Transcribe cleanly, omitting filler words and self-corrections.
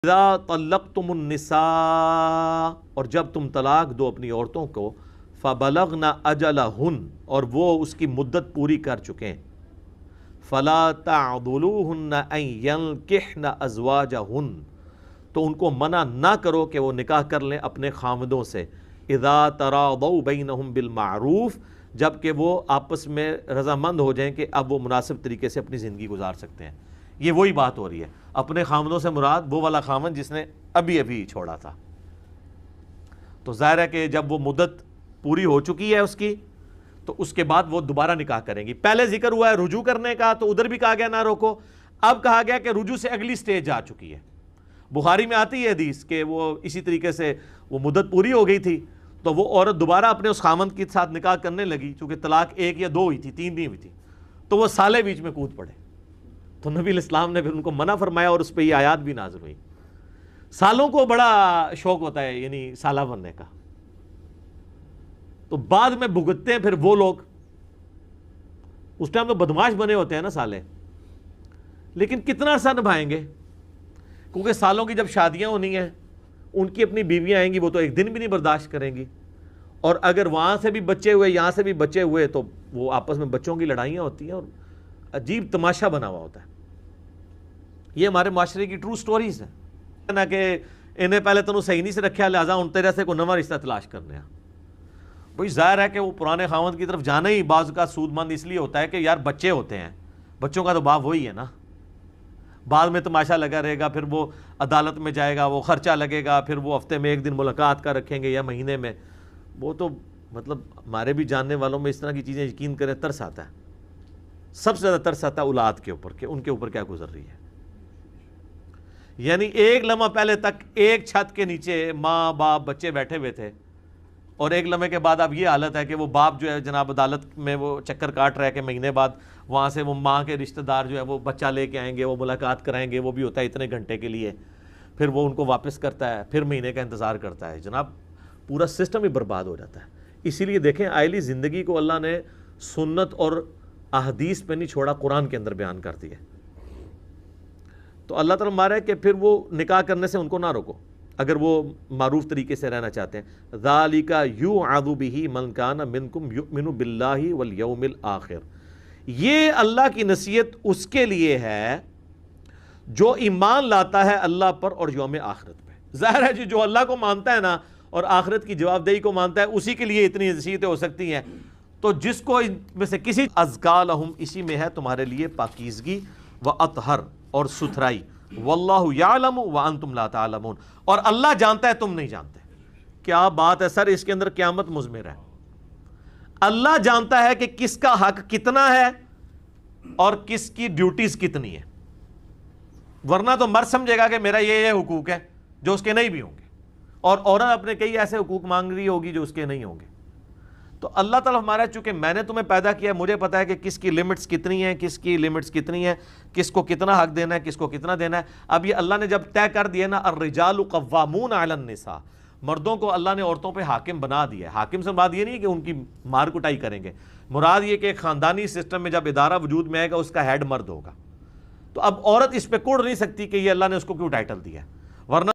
اذا طلقتم النساء، اور جب تم طلاق دو اپنی عورتوں کو، فبلغن اجلہن، اور وہ اس کی مدت پوری کر چکیں، فلا تعضلوہن ان ینکحن ازواجہن، تو ان کو منع نہ کرو کہ وہ نکاح کر لیں اپنے خامدوں سے، اذا تراضوا بینہم بالمعروف، جب کہ وہ آپس میں رضامند ہو جائیں کہ اب وہ مناسب طریقے سے اپنی زندگی گزار سکتے ہیں۔ یہ وہی بات ہو رہی ہے، اپنے خامدوں سے مراد وہ والا خامد جس نے ابھی چھوڑا تھا۔ تو ظاہر ہے کہ جب وہ مدت پوری ہو چکی ہے اس کی، تو اس کے بعد وہ دوبارہ نکاح کریں گی۔ پہلے ذکر ہوا ہے رجوع کرنے کا، تو ادھر بھی کہا گیا نہ روکو، اب کہا گیا کہ رجوع سے اگلی سٹیج آ چکی ہے۔ بخاری میں آتی ہے حدیث کہ وہ اسی طریقے سے وہ مدت پوری ہو گئی تھی، تو وہ عورت دوبارہ اپنے اس خامند کے ساتھ نکاح کرنے لگی، چونکہ طلاق 1 یا 2 ہوئی تھی، 3 نہیں ہوئی تھی، تو وہ سالے بیچ میں کود پڑے، تو نبی علیہ السلام نے پھر ان کو منع فرمایا، اور اس پہ یہ آیات بھی نازل ہوئی۔ سالوں کو بڑا شوق ہوتا ہے یعنی سالہ بننے کا، تو بعد میں بھگتتے ہیں پھر وہ لوگ، اس ٹائم تو بدماش بنے ہوتے ہیں نا سالے، لیکن کتنا عرصہ نبھائیں گے؟ کیونکہ سالوں کی جب شادیاں ہونی ہیں، ان کی اپنی بیویاں آئیں گی، وہ تو ایک دن بھی نہیں برداشت کریں گی، اور اگر وہاں سے بھی بچے ہوئے یہاں سے بھی بچے ہوئے، تو وہ آپس میں بچوں کی لڑائیاں ہوتی ہیں، اور عجیب تماشا بنا ہوا ہوتا ہے۔ یہ ہمارے معاشرے کی ٹرو سٹوریز ہیں نا، کہ انہیں پہلے تو صحیح نہیں سے رکھا، لہٰذا ان طرح سے کوئی نواں رشتہ تلاش کرنے ہیں۔ بھئی ظاہر ہے کہ وہ پرانے خاوند کی طرف جانا ہی بعض کا سود مند اس لیے ہوتا ہے کہ یار بچے ہوتے ہیں، بچوں کا تو باپ وہی ہے نا، بعد میں تماشا لگا رہے گا، پھر وہ عدالت میں جائے گا، وہ خرچہ لگے گا، پھر وہ ہفتے میں 1 دن ملاقات کا رکھیں گے یا مہینے میں، وہ تو مطلب ہمارے بھی جاننے والوں میں اس طرح کی چیزیں یقین کریں ترس آتا ہے۔ سب سے زیادہ ترس آتا ہے اولاد کے اوپر کہ ان کے اوپر کیا گزر رہی ہے۔ یعنی ایک لمحہ پہلے تک ایک چھت کے نیچے ماں باپ بچے بیٹھے ہوئے تھے، اور ایک لمحے کے بعد اب یہ حالت ہے کہ وہ باپ جو ہے جناب عدالت میں وہ چکر کاٹ رہا ہے کہ مہینے بعد وہاں سے وہ ماں کے رشتہ دار جو ہے وہ بچہ لے کے آئیں گے، وہ ملاقات کرائیں گے، وہ بھی ہوتا ہے اتنے گھنٹے کے لیے، پھر وہ ان کو واپس کرتا ہے، پھر مہینے کا انتظار کرتا ہے۔ جناب پورا سسٹم ہی برباد ہو جاتا ہے۔ اسی لیے دیکھیں آئلی زندگی کو اللہ نے سنت اور احادیث پہ نہیں چھوڑا، قرآن کے اندر بیان کر دیا۔ تو اللہ تعالیٰ مارا ہے کہ پھر وہ نکاح کرنے سے ان کو نہ روکو اگر وہ معروف طریقے سے رہنا چاہتے ہیں۔ ذَلِكَ يُوعَظُ بِهِ مَنْ كَانَ مِنْكُمْ يُؤْمِنُ بِاللَّهِ وَالْيَوْمِ الْآخِرِ، یہ اللہ کی نصیحت اس کے لیے ہے جو ایمان لاتا ہے اللہ پر اور یوم آخرت پہ۔ ظاہر ہے جو اللہ کو مانتا ہے نا اور آخرت کی جواب دہی کو مانتا ہے، اسی کے لیے اتنی نصیحتیں ہو سکتی ہیں۔ تو جس کو ان میں سے کسی ازکا لہم، اسی میں ہے تمہارے لیے پاکیزگی، وَأَطْہَرْ، اور ستھرائی، وَاللَّهُ يَعْلَمُ وَأَنْتُمْ لَا تَعْلَمُونَ، اور اللہ جانتا ہے تم نہیں جانتے۔ کیا بات ہے سر، اس کے اندر قیامت مضمر ہے۔ اللہ جانتا ہے کہ کس کا حق کتنا ہے اور کس کی ڈیوٹیز کتنی ہے، ورنہ تو مرد سمجھے گا کہ میرا یہ حقوق ہے جو اس کے نہیں بھی ہوں گے، اور عورت اپنے کئی ایسے حقوق مانگ رہی ہوگی جو اس کے نہیں ہوں گے۔ تو اللہ تعالیٰ ہمارا چونکہ میں نے تمہیں پیدا کیا، مجھے پتا ہے کہ کس کی لمٹس کتنی ہیں، کس کی لمٹس کتنی ہیں، کس کو کتنا حق دینا ہے، کس کو کتنا دینا ہے۔ اب یہ اللہ نے جب طے کر دیا نا، الرجال قوامون علی النساء، مردوں کو اللہ نے عورتوں پہ حاکم بنا دیا ہے۔ حاکم سے مراد یہ نہیں ہے کہ ان کی مار کٹائی کریں گے، مراد یہ کہ ایک خاندانی سسٹم میں جب ادارہ وجود میں آئے گا اس کا ہیڈ مرد ہوگا۔ تو اب عورت اس پہ کوڑ نہیں سکتی کہ یہ اللہ نے اس کو کیوں ٹائٹل دیا، ورنہ